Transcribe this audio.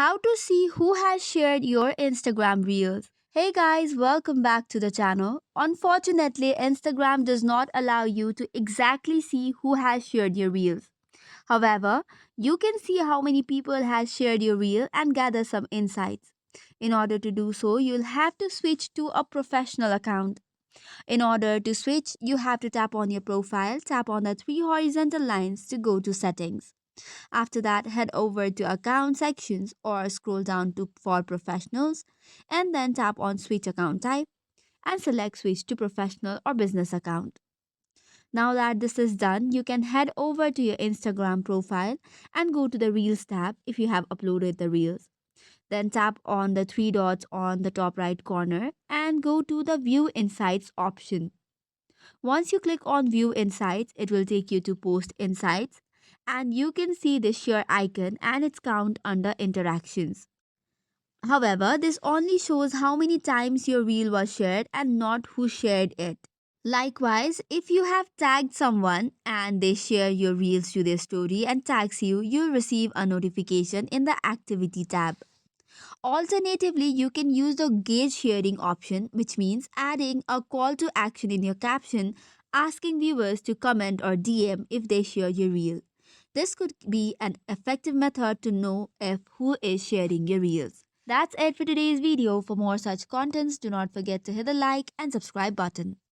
How to see who has shared your Instagram reels. Hey guys, welcome back to the channel. Unfortunately, Instagram does not allow you to exactly see who has shared your reels. However, you can see how many people has shared your reel and gather some insights. In order to do so, you'll have to switch to a professional account. In order to switch, you have to tap on your profile, tap on the three horizontal lines to go to settings. After that, head over to account sections or scroll down to for professionals and then tap on switch account type and select switch to professional or business account. Now that this is done, you can head over to your Instagram profile and go to the Reels tab if you have uploaded the Reels. Then tap on the three dots on the top right corner and go to the View Insights option. Once you click on View Insights, it will take you to Post Insights and you can see the share icon and its count under interactions. However, this only shows how many times your reel was shared and not who shared it. Likewise, if you have tagged someone and they share your reels to their story and tags you, you'll receive a notification in the activity tab. Alternatively, you can use the gauge sharing option, which means adding a call to action in your caption, asking viewers to comment or DM if they share your reel. This could be an effective method to know if who is sharing your reels. That's it for today's video. For more such contents, do not forget to hit the like and subscribe button.